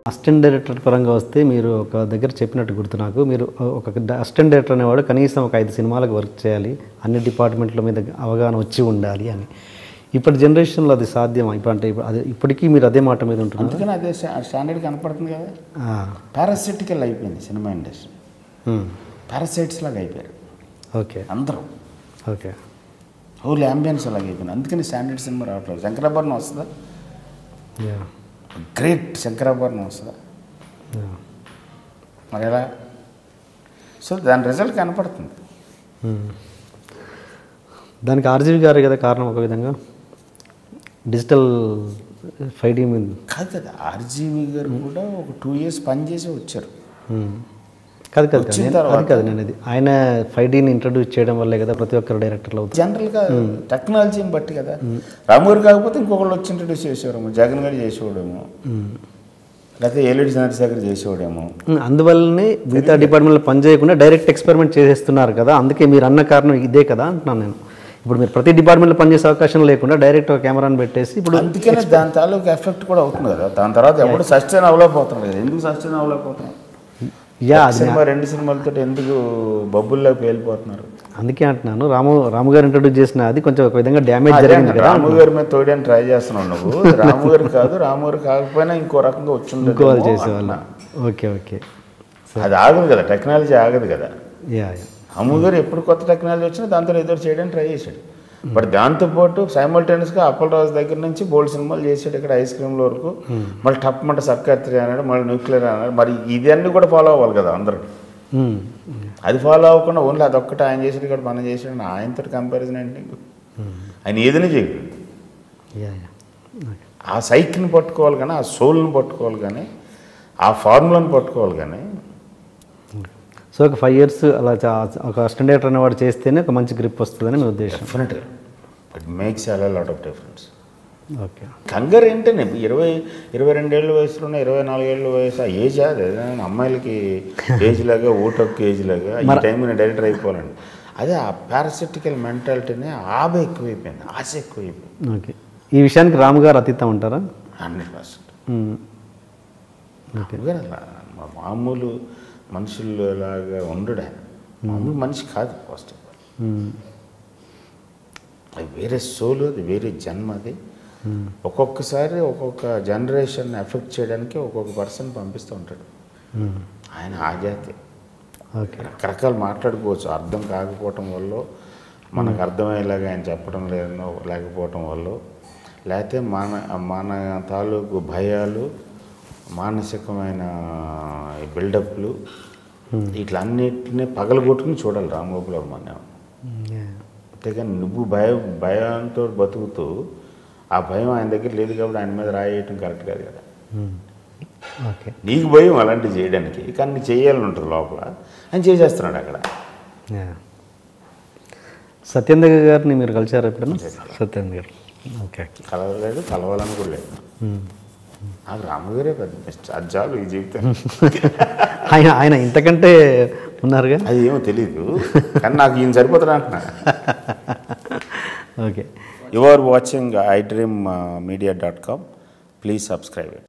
Assistant director పరంగా వస్తే మీరు ఒక దగ్గర చెప్పినట్టు గుర్తు నాకు, మీరు ఒక అసిస్టెంట్ డైరెక్టర్ అనేవాడు కనీసం ఒక 5 సినిమాలకు వర్క్ చేయాలి, అన్ని డిపార్ట్మెంట్ల మీద అవగాహన వచ్చి ఉండాలి అని. ఇప్పటి జనరేషన్లో అది సాధ్యమా? ఇప్పుడు అంటే అది ఇప్పటికీ మీరు అదే మాట మీద ఉంటున్నారు. అందుకని అదే స్టాండర్డ్ కనపడుతుంది కదా. పారాసైటికల్ అయిపోయింది సినిమా ఇండస్ట్రీ, పారాసైట్స్ లాగా అయిపోయారు. ఓకే, అందరూ ఓకే, హోల్ అంబియన్స్ అలాగే అయిపోయింది. అందుకని స్టాండర్డ్ సినిమా రావట్లేదు. శంకరాభరణం వస్తుందా? గ్రేట్ శంకరాభరణం వస్తుందా? మరి ఎలా? సో దాని రిజల్ట్ కనపడుతుంది. దానికి ఆర్జీవి గారు కదా కారణం ఒక విధంగా, డిజిటల్ 5D మీద కాదు కదా. ఆర్జీవి గారు కూడా ఒక 2 years పనిచేసి వచ్చారు. కాదు నేను అది ఆయన 5Dని ఇంట్రడ్యూస్ చేయడం వల్లే కదా ప్రతి ఒక్కరు డైరెక్టర్లు అవుతారు. జనరల్గా టెక్నాలజీని బట్టి కదా. రాముగారు కాకపోతే ఇంకొకళ్ళు వచ్చి ఇంట్రడ్యూస్ చేసేవారేమో, జగన్ గారు చేసేవాడేమో, లేకపోతే ఏలేడి చంద్రశేఖర్ చేసేవాడేమో. అందువల్లనే మిగతా డిపార్ట్మెంట్లో పనిచేయకుండా డైరెక్ట్ ఎక్స్పెరిమెంట్ చేసేస్తున్నారు కదా. అందుకే మీరు అన్న కారణం ఇదే కదా అంటున్నాను నేను. ఇప్పుడు మీరు ప్రతి డిపార్ట్మెంట్లో పనిచేసే అవకాశం లేకుండా డైరెక్ట్ ఒక కెమెరాని పెట్టేసి ఇప్పుడు అందుకనే దాని తాలూకు ఎఫెక్ట్ కూడా అవుతుంది కదా. దాని తర్వాత ఎప్పుడు సస్టైన్ అవ్వలేకపోతున్నాడు కదా. ఎందుకు సస్టైన్ అవ్వలేకపోతున్నాం? సినిమా 2 సినిమాలతో ఎందుకు బబ్బుల్లోకి వెళ్ళిపోతున్నారు? అందుకే అంటున్నాను, రాము గారు ఇంట్రడ్యూస్ చేసిన అది కొంచెం ఒక విధంగా డ్యామేజ్ జరిగింది కదా. రాము గారి మీద తోడని ట్రై చేస్తున్నావు నువ్వు. రాము గారు కాదు, రాము గారు కాకపోయినా ఇంకో రకంగా వచ్చి చేసేవాళ్ళ. ఓకే, అది ఆగదు కదా, టెక్నాలజీ ఆగదు కదా. యా, రాము గారు ఎప్పుడు కొత్త టెక్నాలజీ వచ్చినా దాంతో ఏదో చేయడానికి ట్రై చేశాడు. బట్ దాంతోపాటు సైమల్టేనియస్గా అప్పలరాజు దగ్గర నుంచి బోల్డ్ సినిమాలు చేసాడు. ఇక్కడ ఐస్ క్రీమ్ల వరకు, మళ్ళీ టప్మంట సర్కార్త్రి అన్నాడు, మళ్ళీ న్యూక్లియర్ అన్నాడు. మరి ఇదన్నీ కూడా ఫాలో అవ్వాలి కదా అందరూ. అది ఫాలో అవ్వకుండా ఓన్లీ అదొక్కటి ఆయన చేసాడు ఇక్కడ మనం చేసాడు ఆయనతో కంపారిజన్ ఏంటి? ఆయన ఏదైనా చేయడు. ఆ సైకిల్ని పట్టుకోవాలి కానీ, ఆ సోల్ని పట్టుకోవాలి కానీ, ఆ ఫార్ములాని పట్టుకోవాలి కానీ. సో ఒక 5 years అలా ఒక అసిస్టెంట్ డైరెక్టర్ అనేవాడు చేస్తేనే ఒక మంచి గ్రిప్ వస్తుందని మీ ఉద్దేశం? డెఫినెట్గా it makes a lot of difference. Okay, కంగారు ఏంటనే 22 ఏళ్ళ వయసులోనే 24 ఏళ్ళ వయసు ఆ ఏజ్ అది అమ్మాయిలకి ఏజ్ లాగా ఓటొక్క ఏజ్ లాగా ఈ టైం నేను డైరెక్టర్ అయిపోవాలండి. అదే ఆ పారాసిటికల్ మెంటాలిటీనే ఆబ ఎక్కువైపోయింది, ఆశ ఎక్కువైపోయింది. ఓకే, ఈ విషయానికి రాము గారు అతీతం ఉంటారా? 100%. మామూలు మనుషుల్లాగా ఉండడు ఆయన. మామూలు మనిషి కాదు ఫస్ట్ ఆఫ్ ఆల్. అది వేరే సోలు, అది వేరే జన్మ. అది ఒక్కొక్కసారి ఒక్కొక్క జనరేషన్ ఎఫెక్ట్ చేయడానికి ఒక్కొక్క పర్సన్ పంపిస్తూ ఉంటాడు. ఆయన ఆ జాతి. రకరకాలు మాట్లాడుకోవచ్చు, అర్థం కాకపోవటం వల్ల, మనకు అర్థమయ్యేలాగా ఆయన చెప్పడం లేకపోవటం వల్ల, లేకపోతే మన తాలూకు భయాలు, మానసికమైన బిల్డప్లు, ఇట్లన్నిటినీ పగలగొట్టుకుని చూడాలి రాంగోపాల్ వర్మ. అంతేగాని నువ్వు భయంతో బతుకుతూ ఆ భయం ఆయన దగ్గర లేదు కాబట్టి ఆయన మీద రాయటం కరెక్ట్ కాదు కదా. నీకు భయం అలాంటివి చేయడానికి, కానీ నీకు చేయాలని ఉంటుంది లోపల. ఆయన చేసేస్తున్నాడు అక్కడ. సత్యేంద్ర గారిని మీరు కలిసారు ఎప్పుడన్నా? సత్యేంద్ర గారు ఓకే, కలవలేదు, కలవాలని కూడా లేదు. నాకు రామగారే పెద్ద బెస్ట్. అది చాలు ఈ జీవితం. ఆయన ఇంతకంటే ఉన్నారుగా, అది ఏమో తెలీదు కానీ నాకు ఈయన సరిపోతాడు అంటున్నా. Okay, you are watching iDreammedia.com. Please subscribe it.